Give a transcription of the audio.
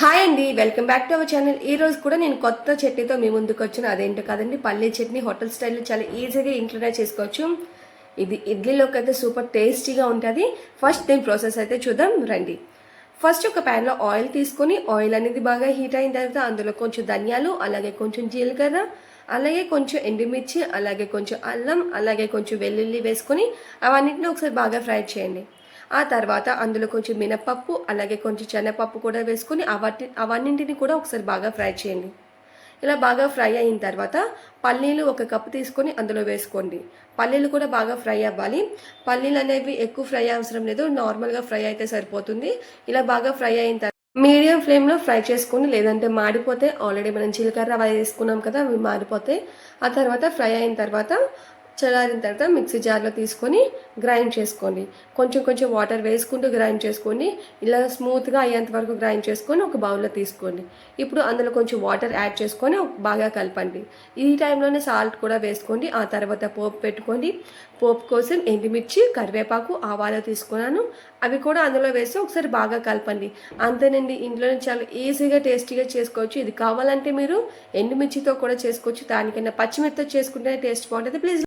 Hi అండి, welcome back to our channel. ఈ రోజు కూడా నేను కొత్త చట్నీతో మీ ముందుకు వచ్చిన. అదేంటో కదండి, పల్లీ చట్నీ. హోటల్ స్టైల్లో చాలా ఈజీగా ఇంట్లోనే చేసుకోవచ్చు. ఇది ఇడ్లీలోకి అయితే సూపర్ టేస్టీగా ఉంటుంది. ఫస్ట్ దీని ప్రాసెస్ అయితే చూద్దాం రండి. ఫస్ట్ ఒక ప్యాన్లో ఆయిల్ తీసుకొని, ఆయిల్ అనేది బాగా హీట్ అయిన తర్వాత అందులో కొంచెం ధనియాలు, అలాగే కొంచెం జీలకర్ర, అలాగే కొంచెం ఎండుమిర్చి, అలాగే కొంచెం అల్లం, అలాగే కొంచెం వెల్లుల్లి వేసుకొని అవన్నింటిని ఒకసారి బాగా ఫ్రై చేయండి. ఆ తర్వాత అందులో కొంచెం మినపప్పు, అలాగే కొంచెం శనగపప్పు కూడా వేసుకొని అవన్నింటిని కూడా ఒకసారి బాగా ఫ్రై చేయండి. ఇలా బాగా ఫ్రై అయిన తర్వాత పల్లీలు ఒక కప్పు తీసుకొని అందులో వేసుకోండి. పల్లీలు కూడా బాగా ఫ్రై అవ్వాలి. పల్లీలు అనేవి ఎక్కువ ఫ్రై అవసరం లేదు, నార్మల్గా ఫ్రై అయితే సరిపోతుంది. ఇలా బాగా ఫ్రై అయిన తర్వాత మీడియం ఫ్లేమ్లో ఫ్రై చేసుకొని, లేదంటే మాడిపోతే, ఆల్రెడీ మనం జీలకర్ర అవి వేసుకున్నాం కదా, అవి మాడిపోతే. ఆ తర్వాత ఫ్రై అయిన తర్వాత చల్లారిన తర్వాత మిక్సీ జార్లో తీసుకొని గ్రైండ్ చేసుకోండి. కొంచెం కొంచెం వాటర్ వేసుకుంటూ గ్రైండ్ చేసుకోండి. ఇలా స్మూత్గా అయ్యేంత వరకు గ్రైండ్ చేసుకొని ఒక బౌల్లో తీసుకోండి. ఇప్పుడు అందులో కొంచెం వాటర్ యాడ్ చేసుకొని బాగా కలపండి. ఈ టైంలోనే సాల్ట్ కూడా వేసుకోండి. ఆ తర్వాత పోపు పెట్టుకోండి. పోపు కోసం ఎండుమిర్చి, కరివేపాకు, ఆవాలు తీసుకున్నాను. అవి కూడా అందులో వేసి ఒకసారి బాగా కలపండి. అంతేనండి, ఇంట్లోనే చాలా ఈజీగా టేస్టీగా చేసుకోవచ్చు. ఇది కావాలంటే మీరు ఎండుమిర్చితో కూడా చేసుకోవచ్చు. దానికన్నా పచ్చిమిర్చితో చేసుకుంటే టేస్ట్ బాగుంటుంది. ప్లీజ్